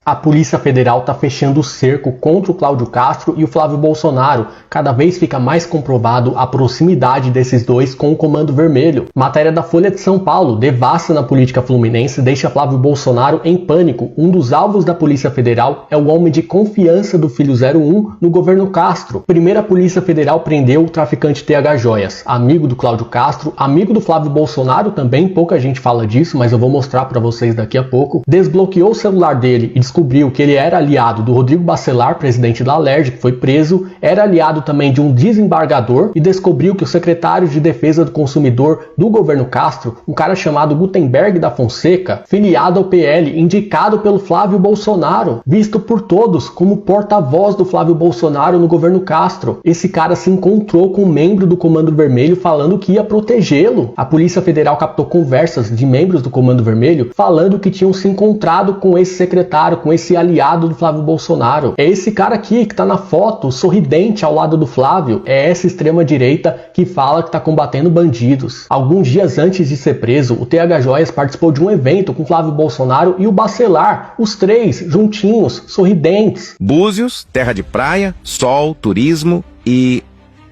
A Polícia Federal está fechando o cerco contra o Cláudio Castro e o Flávio Bolsonaro. Cada vez fica mais comprovado a proximidade desses dois com o Comando Vermelho. Matéria da Folha de São Paulo: devassa na política fluminense deixa Flávio Bolsonaro em pânico. Um dos alvos da Polícia Federal é o homem de confiança do filho 01 no governo Castro. Primeiro, a Polícia Federal prendeu o traficante TH Joias, amigo do Cláudio Castro, amigo do Flávio Bolsonaro também. Pouca gente fala disso, mas eu vou mostrar para vocês daqui a pouco. Desbloqueou o celular dele e descobriu que ele era aliado do Rodrigo Bacelar, presidente da Alerj, que foi preso, era aliado também de um desembargador, e descobriu que o secretário de Defesa do Consumidor do governo Castro, um cara chamado Gutenberg da Fonseca, filiado ao PL, indicado pelo Flávio Bolsonaro, visto por todos como porta-voz do Flávio Bolsonaro no governo Castro. Esse cara se encontrou com um membro do Comando Vermelho falando que ia protegê-lo. A Polícia Federal captou conversas de membros do Comando Vermelho falando que tinham se encontrado com esse secretário, com esse aliado do Flávio Bolsonaro. É esse cara aqui que tá na foto, sorridente ao lado do Flávio. É essa extrema-direita que fala que tá combatendo bandidos. Alguns dias antes de ser preso, o TH Joias participou de um evento com Flávio Bolsonaro e o Bacelar, os três juntinhos, sorridentes. Búzios, terra de praia, sol, turismo e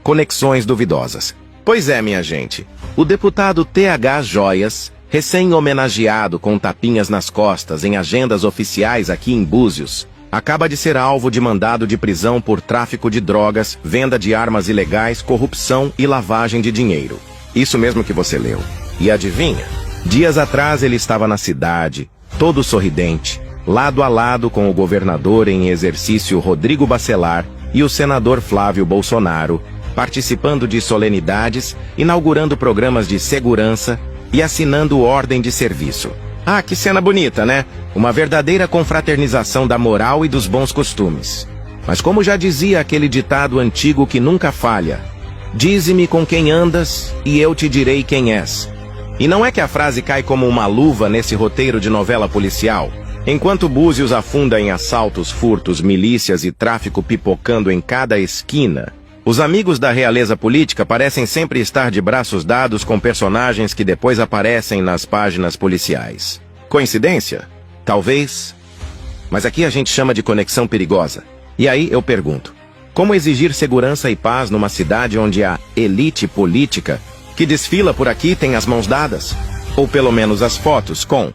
conexões duvidosas. Pois é, minha gente, o deputado TH Joias, recém-homenageado com tapinhas nas costas em agendas oficiais aqui em Búzios, acaba de ser alvo de mandado de prisão por tráfico de drogas, venda de armas ilegais, corrupção e lavagem de dinheiro. Isso mesmo que você leu. E adivinha? Dias atrás ele estava na cidade, todo sorridente, lado a lado com o governador em exercício Rodrigo Bacelar e o senador Flávio Bolsonaro, participando de solenidades, inaugurando programas de segurança e assinando ordem de serviço. Ah, que cena bonita, né? Uma verdadeira confraternização da moral e dos bons costumes. Mas como já dizia aquele ditado antigo que nunca falha: dize-me com quem andas e eu te direi quem és. E não é que a frase cai como uma luva nesse roteiro de novela policial? Enquanto Búzios afunda em assaltos, furtos, milícias e tráfico pipocando em cada esquina, os amigos da realeza política parecem sempre estar de braços dados com personagens que depois aparecem nas páginas policiais. Coincidência? Talvez. Mas aqui a gente chama de conexão perigosa. E aí eu pergunto: como exigir segurança e paz numa cidade onde a elite política que desfila por aqui tem as mãos dadas? Ou pelo menos as fotos com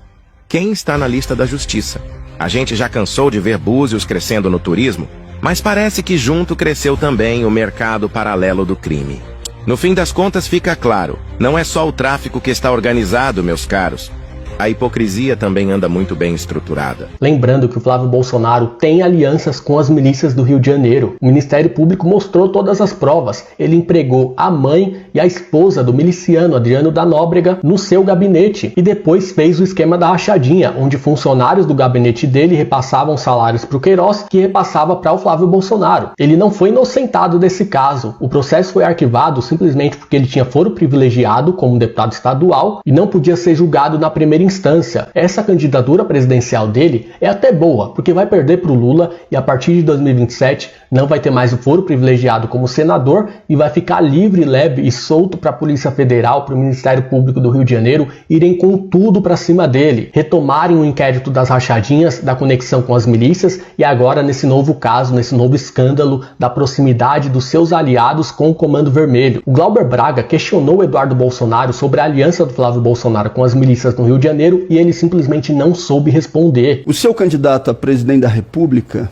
quem está na lista da justiça? A gente já cansou de ver Búzios crescendo no turismo, mas parece que junto cresceu também o mercado paralelo do crime. No fim das contas fica claro, não é só o tráfico que está organizado, meus caros. A hipocrisia também anda muito bem estruturada. Lembrando que o Flávio Bolsonaro tem alianças com as milícias do Rio de Janeiro. O Ministério Público mostrou todas as provas. Ele empregou a mãe e a esposa do miliciano Adriano da Nóbrega no seu gabinete e depois fez o esquema da rachadinha, onde funcionários do gabinete dele repassavam salários para o Queiroz, que repassava para o Flávio Bolsonaro. Ele não foi inocentado desse caso. O processo foi arquivado simplesmente porque ele tinha foro privilegiado como deputado estadual e não podia ser julgado na primeira instância. Essa candidatura presidencial dele é até boa, porque vai perder para o Lula e a partir de 2027 não vai ter mais o foro privilegiado como senador e vai ficar livre, leve e solto para a Polícia Federal, para o Ministério Público do Rio de Janeiro irem com tudo para cima dele, retomarem o inquérito das rachadinhas, da conexão com as milícias e agora nesse novo caso, nesse novo escândalo da proximidade dos seus aliados com o Comando Vermelho. O Glauber Braga questionou o Eduardo Bolsonaro sobre a aliança do Flávio Bolsonaro com as milícias no Rio de Janeiro e ele simplesmente não soube responder. O seu candidato a presidente da República,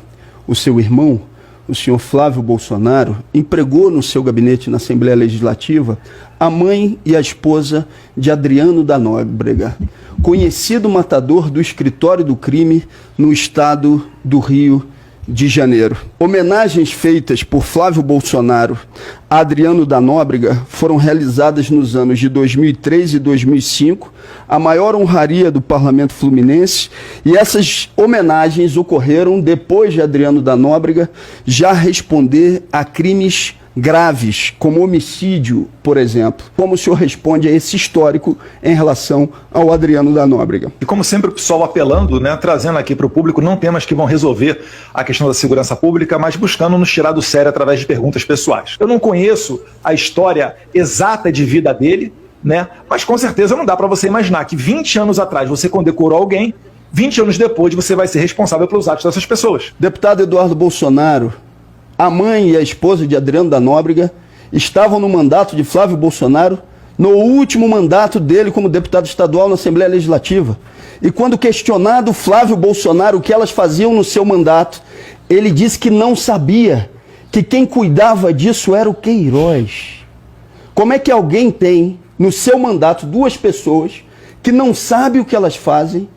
o seu irmão, o senhor Flávio Bolsonaro, empregou no seu gabinete na Assembleia Legislativa a mãe e a esposa de Adriano da Nóbrega, conhecido matador do escritório do crime no estado do Rio de Janeiro. Homenagens feitas por Flávio Bolsonaro a Adriano da Nóbrega foram realizadas nos anos de 2003 e 2005, a maior honraria do Parlamento Fluminense, e essas homenagens ocorreram depois de Adriano da Nóbrega já responder a crimes graves, como homicídio, por exemplo. Como o senhor responde a esse histórico em relação ao Adriano da Nóbrega? E como sempre o pessoal apelando, né, trazendo aqui para o público não temas que vão resolver a questão da segurança pública, mas buscando nos tirar do sério através de perguntas pessoais. Eu não conheço a história exata de vida dele, né, mas com certeza não dá para você imaginar que 20 anos atrás você condecorou alguém 20 anos depois você vai ser responsável pelos atos dessas pessoas. Deputado Eduardo Bolsonaro, a mãe e a esposa de Adriano da Nóbrega estavam no mandato de Flávio Bolsonaro, no último mandato dele como deputado estadual na Assembleia Legislativa. E quando questionado Flávio Bolsonaro o que elas faziam no seu mandato, ele disse que não sabia, que quem cuidava disso era o Queiroz. Como é que alguém tem no seu mandato duas pessoas que não sabe o que elas fazem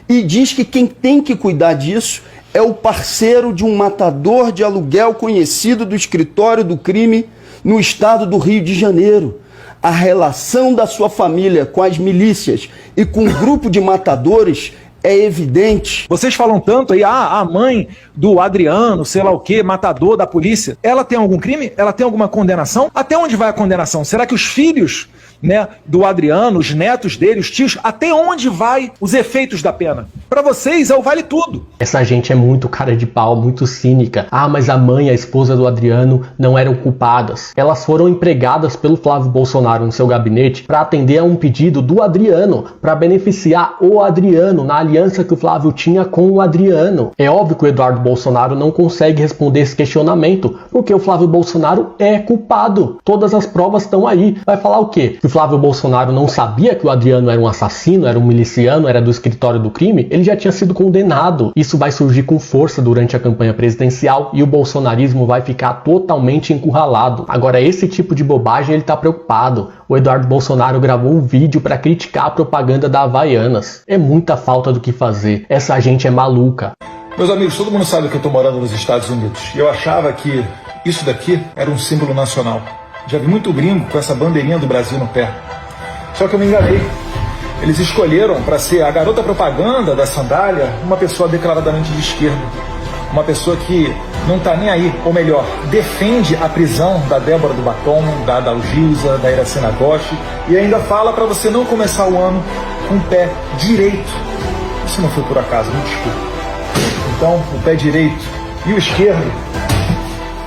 e diz que quem tem que cuidar disso é o parceiro de um matador de aluguel conhecido do escritório do crime no estado do Rio de Janeiro? A relação da sua família com as milícias e com o grupo de matadores é evidente. Vocês falam tanto aí, a mãe do Adriano, sei lá o quê, matador da polícia, ela tem algum crime? Ela tem alguma condenação? Até onde vai a condenação? Será que os filhos, né, do Adriano, os netos dele, os tios, até onde vai os efeitos da pena? Para vocês é o vale tudo. Essa gente é muito cara de pau, muito cínica. Ah, mas a mãe e a esposa do Adriano não eram culpadas. Elas foram empregadas pelo Flávio Bolsonaro no seu gabinete para atender a um pedido do Adriano, para beneficiar o Adriano na aliança que o Flávio tinha com o Adriano. É óbvio que o Eduardo Bolsonaro não consegue responder esse questionamento, porque o Flávio Bolsonaro é culpado. Todas as provas estão aí. Vai falar o quê? Que o Flávio Bolsonaro não sabia que o Adriano era um assassino, era um miliciano, era do escritório do crime? Ele já tinha sido condenado. Isso vai surgir com força durante a campanha presidencial e o bolsonarismo vai ficar totalmente encurralado. Agora, esse tipo de bobagem ele tá preocupado. O Eduardo Bolsonaro gravou um vídeo para criticar a propaganda da Havaianas. É muita falta do que fazer. Essa gente é maluca. Meus amigos, todo mundo sabe que eu estou morando nos Estados Unidos. E eu achava que isso daqui era um símbolo nacional. Já vi muito gringo com essa bandeirinha do Brasil no pé. Só que eu me enganei. Eles escolheram para ser a garota propaganda da sandália uma pessoa declaradamente de esquerda. Uma pessoa que não está nem aí, ou melhor, defende a prisão da Débora do Batom, da Adalgisa, da Iracema Goshi, e ainda fala para você não começar o ano com o pé direito. Isso não foi por acaso, me desculpe. Então, o pé direito e o esquerdo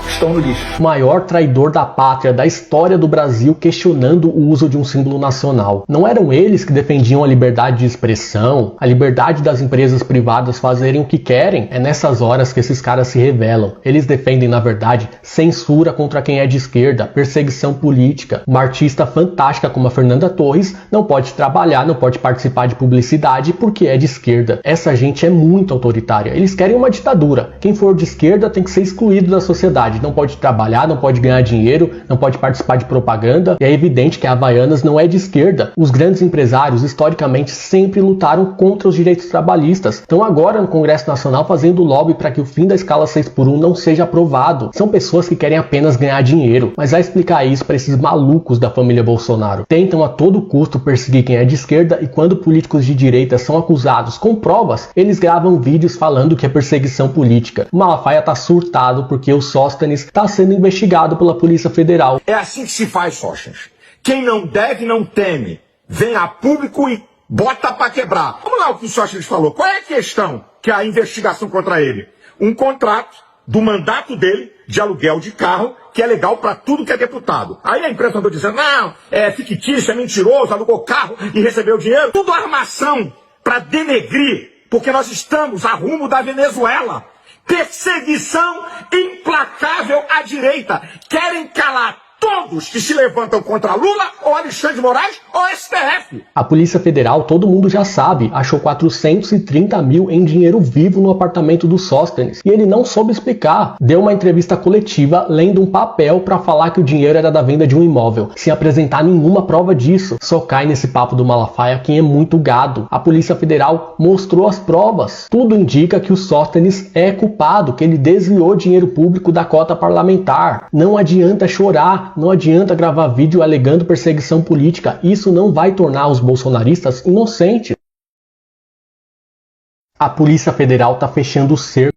estão no lixo. O maior traidor da pátria da história do Brasil questionando o uso de um símbolo nacional. Não eram eles que defendiam a liberdade de expressão, a liberdade das empresas privadas fazerem o que querem? É nessas horas que esses caras se revelam. Eles defendem, na verdade, censura contra quem é de esquerda, perseguição política. Uma artista fantástica como a Fernanda Torres não pode trabalhar, não pode participar de publicidade porque é de esquerda. Essa gente é muito autoritária. Eles querem uma ditadura. Quem for de esquerda tem que ser excluído da sociedade. Não pode trabalhar, não pode ganhar dinheiro, não pode participar de propaganda. E é evidente que a Havaianas não é de esquerda. Os grandes empresários, historicamente, sempre lutaram contra os direitos trabalhistas. Estão agora no Congresso Nacional fazendo lobby para que o fim da escala 6x1 não seja aprovado. São pessoas que querem apenas ganhar dinheiro. Mas vai explicar isso para esses malucos da família Bolsonaro. Tentam a todo custo perseguir quem é de esquerda e quando políticos de direita são acusados com provas, eles gravam vídeos falando que é perseguição política. O Malafaia tá surtado porque o Sóstenes está sendo investigado pela Polícia Federal. É assim que se faz, Sóstenes. Quem não deve, não teme. Vem a público e bota pra quebrar. Vamos lá o que o Sóstenes falou. Qual é a questão que é a investigação contra ele? Um contrato do mandato dele de aluguel de carro, que é legal pra tudo que é deputado. Aí a imprensa andou dizendo, não, é fictício, é mentiroso, alugou carro e recebeu dinheiro. Tudo armação pra denegrir, porque nós estamos a rumo da Venezuela. Perseguição implacável à direita. Querem calar todos que se levantam contra Lula, ou Alexandre de Moraes, ou STF. A Polícia Federal, todo mundo já sabe, achou 430 mil em dinheiro vivo no apartamento do Sóstenes. E ele não soube explicar. Deu uma entrevista coletiva lendo um papel para falar que o dinheiro era da venda de um imóvel, sem apresentar nenhuma prova disso. Só cai nesse papo do Malafaia quem é muito gado. A Polícia Federal mostrou as provas. Tudo indica que o Sóstenes é culpado, que ele desviou dinheiro público da cota parlamentar. Não adianta chorar. Não adianta gravar vídeo alegando perseguição política. Isso não vai tornar os bolsonaristas inocentes. A Polícia Federal está fechando o cerco